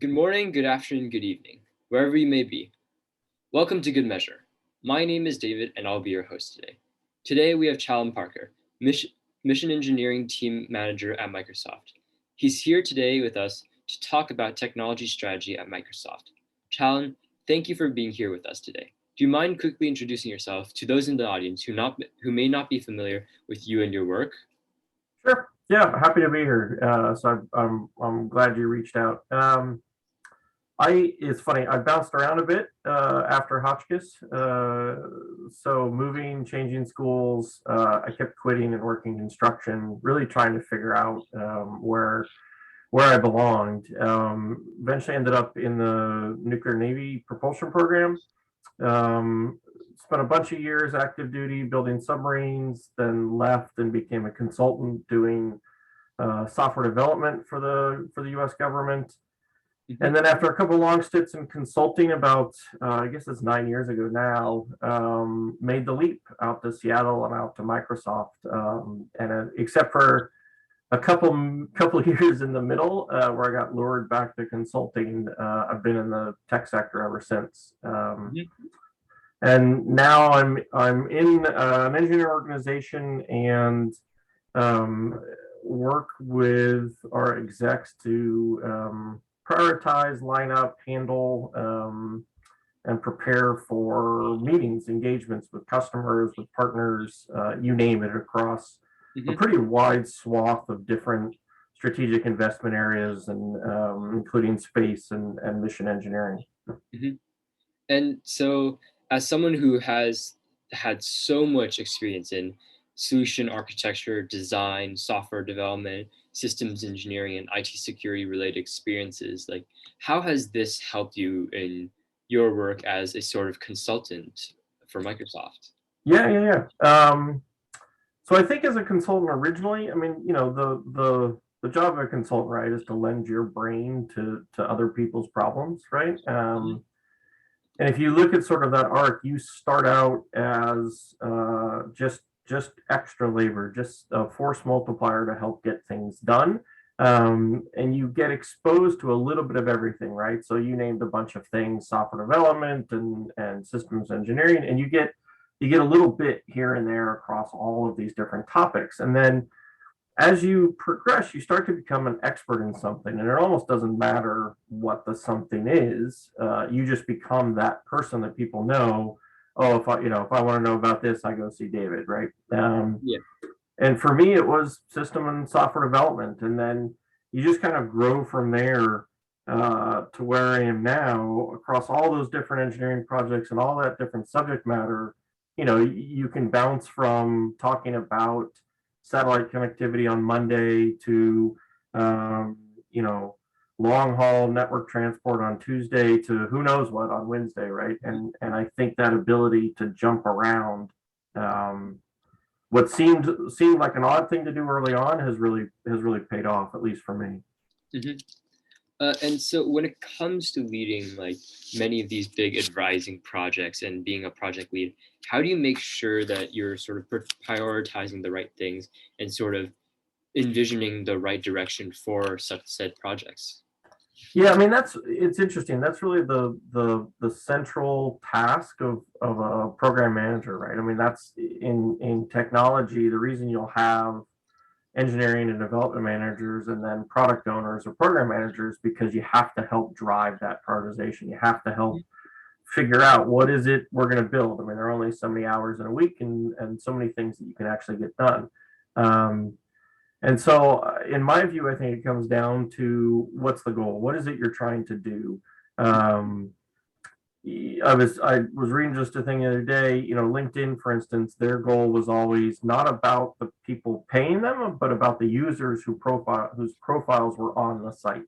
Good morning, good afternoon, good evening, wherever you may be. Welcome to Good Measure. My name is David, and I'll be your host today. Today, we have Challen Parker, Mission Engineering Team Manager at Microsoft. He's here today with us to talk about technology strategy at Microsoft. Challen, thank you for being here with us today. Do you mind quickly introducing yourself to those in the audience who may not be familiar with you and your work? Sure. Yeah, happy to be here. I'm glad you reached out. It's funny. I bounced around a bit after Hotchkiss. So moving, changing schools. I kept quitting and working construction, really trying to figure out where I belonged. Eventually ended up in the nuclear Navy propulsion program. Spent a bunch of years active duty building submarines, then left and became a consultant doing software development for the U.S. government. And then after a couple of long stints in consulting, about I guess it's 9 years ago now, made the leap out to Seattle and out to Microsoft. Except for a couple of years in the middle where I got lured back to consulting, I've been in the tech sector ever since. And now I'm in an engineering organization and work with our execs to prioritize, line up, handle, and prepare for meetings, engagements with customers, with partners, you name it, across a pretty wide swath of different strategic investment areas, and including space and mission engineering. And so, as someone who has had so much experience in solution architecture, design, software development, systems engineering, and IT security related experiences, like how has this helped you in your work as a sort of consultant for Microsoft? Yeah. So I think as a consultant originally, I mean, the job of a consultant, right, is to lend your brain to other people's problems, right? And if you look at sort of that arc, you start out as just extra labor, just a force multiplier to help get things done. And you get exposed to a little bit of everything, right? So you named a bunch of things: software development and systems engineering, and you get a little bit here and there across all of these different topics. And then as you progress, you start to become an expert in something, and it almost doesn't matter what the something is. You just become that person that people know. Oh, if I want to know about this, I go see David, right? Yeah. And for me, it was system and software development, and then you just kind of grow from there to where I am now across all those different engineering projects and all that different subject matter. You can bounce from talking about satellite connectivity on Monday to long haul network transport on Tuesday to who knows what on Wednesday, right? And I think that ability to jump around, what seemed like an odd thing to do early on, has really paid off, at least for me. And so when it comes to leading like many of these big advising projects and being a project lead, how do you make sure that you're sort of prioritizing the right things and sort of envisioning the right direction for such said projects? Yeah, I mean, it's interesting. That's really the central task of a program manager, right? I mean, that's in technology, the reason you'll have engineering and development managers and then product owners or program managers, because you have to help drive that prioritization. You have to help figure out what is it we're going to build. I mean, there are only so many hours in a week, and so many things that you can actually get done. And so, in my view, I think it comes down to what's the goal? What is it you're trying to do? I was reading just a thing the other day. LinkedIn, for instance, their goal was always not about the people paying them, but about the users whose profiles were on the site.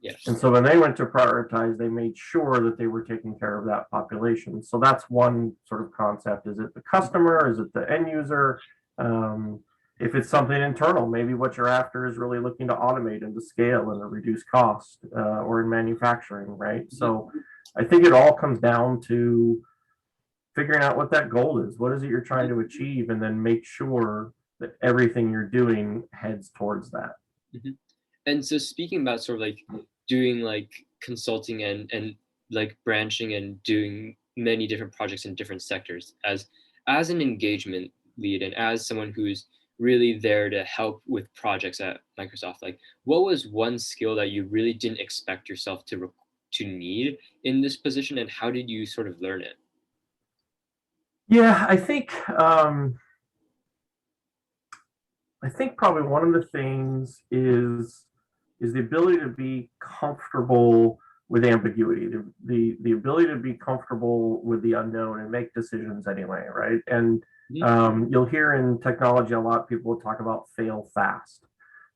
Yes. And so when they went to prioritize, they made sure that they were taking care of that population. So that's one sort of concept. Is it the customer? Is it the end user? If it's something internal, maybe what you're after is really looking to automate and to scale and to reduce cost, or in manufacturing, right? So I think it all comes down to figuring out what that goal is. What is it you're trying to achieve? And then make sure that everything you're doing heads towards that. And so speaking about sort of like doing like consulting and like branching and doing many different projects in different sectors as an engagement lead and as someone who's really there to help with projects at Microsoft, like what was one skill that you really didn't expect yourself to need in this position, and how did you sort of learn it? Yeah, I think probably one of the things is the ability to be comfortable with ambiguity, the ability to be comfortable with the unknown and make decisions anyway, right? And Mhm. you'll hear in technology a lot of people will talk about fail fast.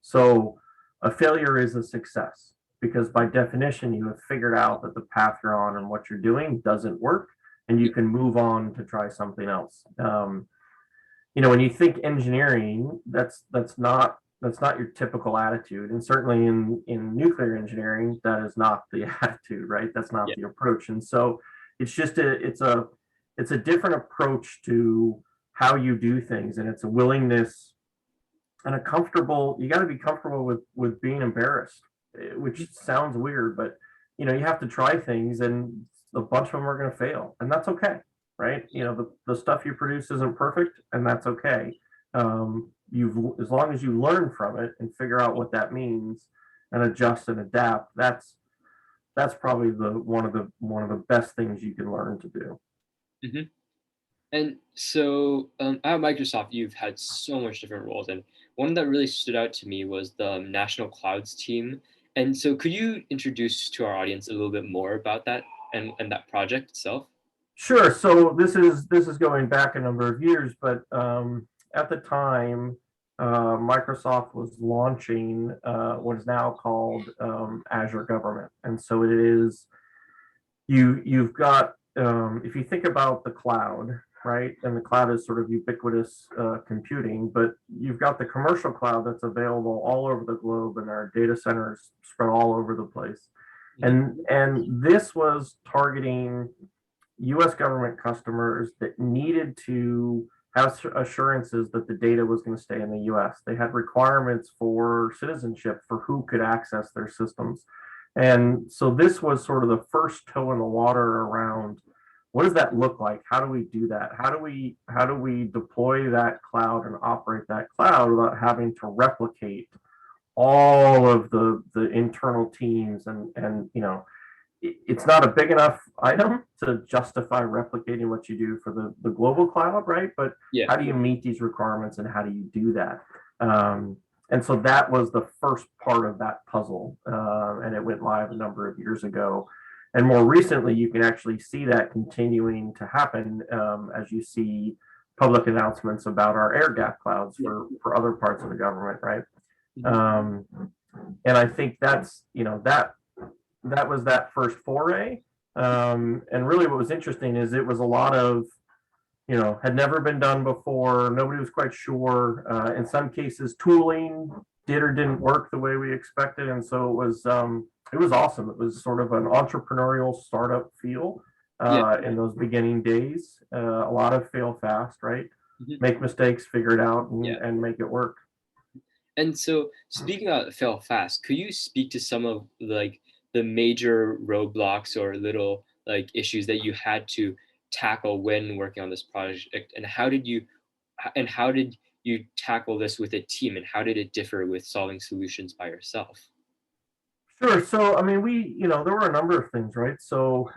So a failure is a success because by definition you have figured out that the path you're on and what you're doing doesn't work, and you Yeah. can move on to try something else. When you think engineering, that's not your typical attitude, and certainly in nuclear engineering, that is not the attitude, right? That's not Yeah. the approach, and so it's just it's a different approach to how you do things, and it's a willingness and a comfortable. You got to be comfortable with being embarrassed, which sounds weird, but you have to try things, and a bunch of them are going to fail, and that's okay, right? The stuff you produce isn't perfect, and that's okay. You've As long as you learn from it and figure out what that means and adjust and adapt, that's probably the one of the best things you can learn to do. Mhm. And so at Microsoft, you've had so much different roles, and one that really stood out to me was the National Clouds team. And so, could you introduce to our audience a little bit more about that and that project itself? Sure. So this is going back a number of years, but at the time, Microsoft was launching what is now called Azure Government, and so it is you've got if you think about the cloud, right, and the cloud is sort of ubiquitous computing, but you've got the commercial cloud that's available all over the globe, and our data centers spread all over the place, Mhm. and this was targeting US government customers that needed to have assurances that the data was going to stay in the US. They had requirements for citizenship for who could access their systems. And so this was sort of the first toe in the water around what does that look like? How do we do that? How do we deploy that cloud and operate that cloud without having to replicate all of the internal teams and it's not a big enough item to justify replicating what you do for the global cloud, right? But Yeah. how do you meet these requirements and how do you do that? And so that was the first part of that puzzle, and it went live a number of years ago. And more recently, you can actually see that continuing to happen as you see public announcements about our air gap clouds for other parts of the government, right? Mhm. Um, and I think that was that first foray. And really, what was interesting is it was a lot of had never been done before. Nobody was quite sure. In some cases, tooling did or didn't work the way we expected, and so it was awesome. It was sort of an entrepreneurial startup feel Yeah. in those beginning days. A lot of fail fast, right? Mhm. Make mistakes, figure it out, and, Yeah. and make it work. And so, speaking about fail fast, could you speak to some of like the major roadblocks or little like issues that you had to tackle when working on this project, and how did you tackle this with a team, and how did it differ with solving solutions by yourself? Sure. So, I mean, there were a number of things, right? So,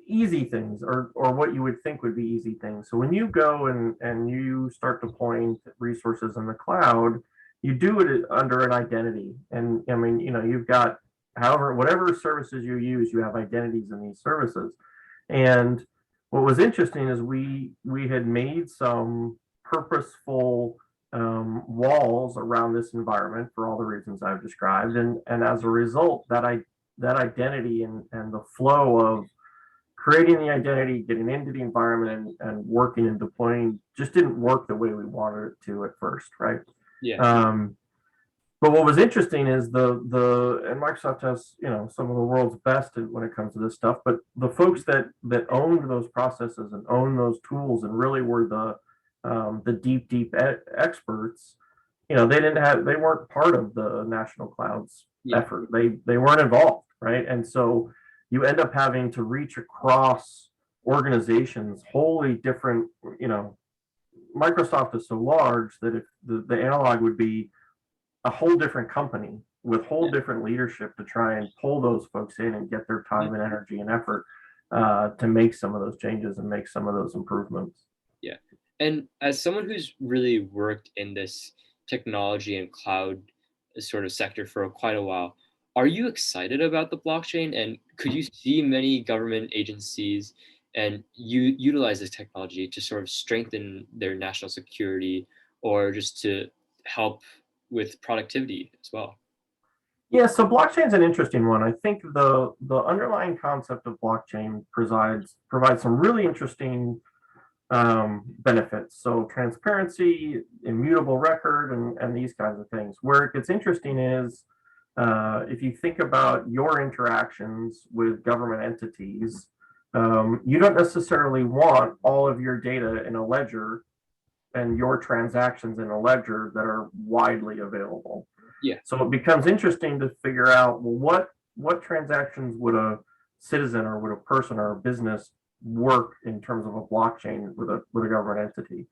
easy things or what you would think would be easy things. So when you go and you start deploying resources in the cloud, you do it under an identity. And I mean, you've got however whatever services you use, you have identities in these services. And what was interesting is we had made some purposeful walls around this environment for all the reasons I've described, and as a result, that identity and the flow of creating the identity, getting into the environment, and working and deploying just didn't work the way we wanted it to at first, right? Yeah. Um, but what was interesting is the and Microsoft has some of the world's best when it comes to this stuff. But the folks that owned those processes and owned those tools and really were the deep experts they weren't part of the national clouds Yeah. effort. They weren't involved, right? And so you end up having to reach across organizations, wholly different. Microsoft is so large that if the analog would be a whole different company with whole Yeah. different leadership to try and pull those folks in and get their Mhm. time and energy and effort to make some of those changes and make some of those improvements. Yeah. And as someone who's really worked in this technology and cloud sort of sector for quite a while, are you excited about the blockchain? And could you see many government agencies and you utilize this technology to sort of strengthen their national security or just to help with productivity as well? Yeah, so blockchain is an interesting one. I think the underlying concept of blockchain provides some really interesting benefits. So transparency, immutable record, and these kinds of things. Where it gets interesting is if you think about your interactions with government entities, you don't necessarily want all of your data in a ledger and your transactions in a ledger that are widely available. Yeah. So it becomes interesting to figure out, well, what transactions would a citizen or would a person or a business work in terms of a blockchain with a government entity.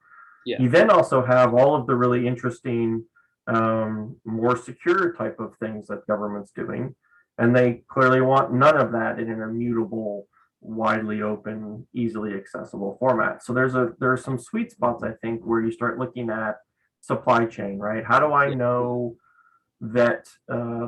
Yeah. You then also have all of the really interesting, more secure type of things that government's doing, and they clearly want none of that in an immutable, widely open, easily accessible format. So there are some sweet spots, I think, where you start looking at supply chain, right? How do I Yeah. know that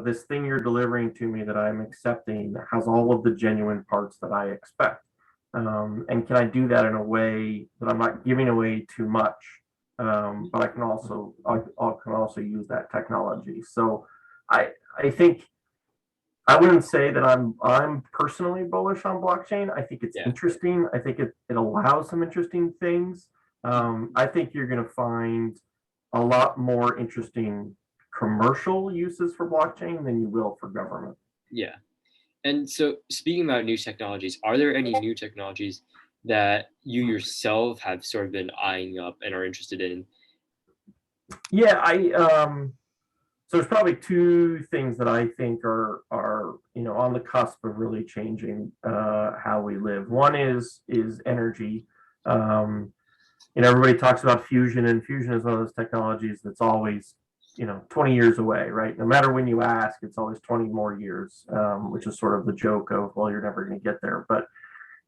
this thing you're delivering to me that I'm accepting has all of the genuine parts that I expect? And can I do that in a way that I'm not giving away too much, but I can also use that technology. So I think I wouldn't say that I'm personally bullish on blockchain. I think it's Yeah. interesting. I think it allows some interesting things. I think you're going to find a lot more interesting commercial uses for blockchain than you will for government. Yeah. And so, speaking about new technologies, are there any new technologies that you yourself have sort of been eyeing up and are interested in? Yeah, I so there's probably two things that I think are on the cusp of really changing how we live. One is energy. Um, Everybody talks about fusion, and fusion is one of those technologies that's always 20 years away, right? No matter when you ask, it's always 20 more years, which is sort of the joke of, well, you're never going to get there. But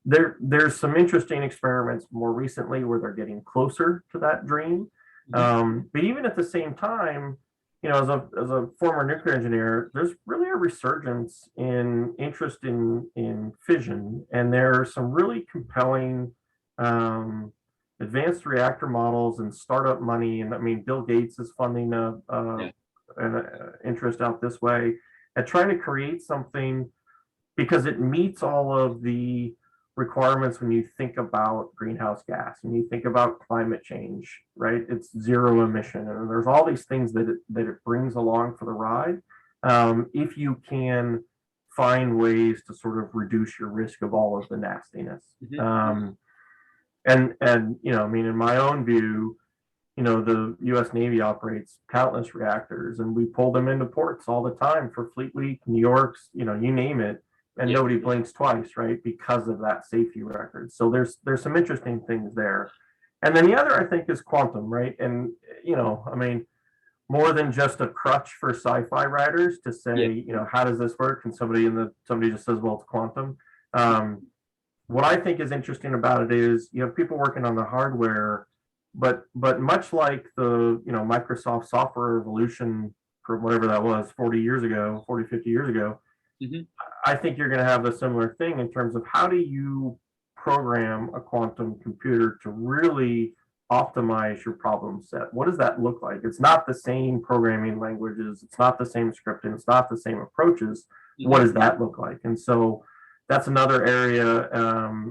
there's some interesting experiments more recently where they're getting closer to that dream. Mhm. But even at the same time, as a former nuclear engineer, there's really a resurgence in interest in fission, and there are some really compelling um, advanced reactor models and startup money. And I mean, Bill Gates is funding Yeah. an interest out this way at trying to create something because it meets all of the requirements when you think about greenhouse gas and you think about climate change, right? It's zero emission, and there's all these things that it brings along for the ride. If you can find ways to sort of reduce your risk of all of the nastiness. Mhm. And I mean, in my own view, the U.S. Navy operates countless reactors, and we pull them into ports all the time for Fleet Week, New York's, you name it, and Yeah. nobody blinks twice, right? Because of that safety record. So there's some interesting things there. And then the other, I think, is quantum, right? And I mean, more than just a crutch for sci-fi writers to Yeah. say, how does this work? And somebody just says, well, it's quantum. Um, what I think is interesting about it is you have people working on the hardware, but much like the Microsoft software revolution from whatever that was 40 years ago, 40, 50 years ago, Mhm. I think you're going to have a similar thing in terms of how do you program a quantum computer to really optimize your problem set? What does that look like? It's not the same programming languages, it's not the same scripting, it's not the same approaches. What Mhm. does that look like? And so that's another area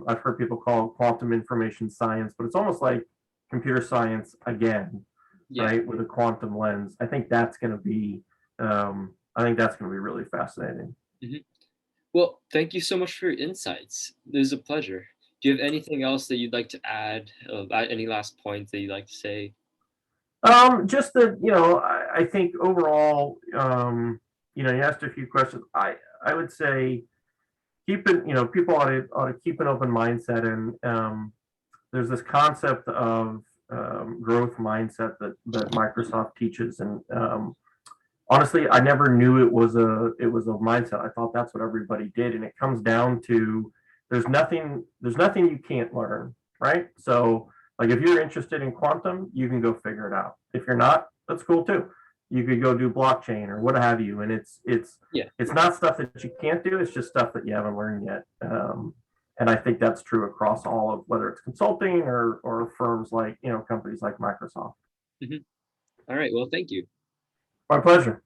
I've heard people call quantum information science, but it's almost like computer science again, Yeah. right? With a quantum lens. I think that's going to be really fascinating. Mhm. Well, thank you so much for your insights. It was a pleasure. Do you have anything else that you'd like to add? Any last points that you'd like to say? Just that, I think overall, you asked a few questions. I would say keep it, people ought to keep an open mindset, and there's this concept of growth mindset that Microsoft teaches, and honestly, I never knew it was a mindset. I thought that's what everybody did, and it comes down to there's nothing you can't learn, right? So, like, if you're interested in quantum, you can go figure it out. If you're not, that's cool too. You could go do blockchain or what have you, and Yeah. it's not stuff that you can't do. It's just stuff that you haven't learned yet. And I think that's true across all of, whether it's consulting or firms like companies like Microsoft. Mhm. All right. Well, thank you. My pleasure.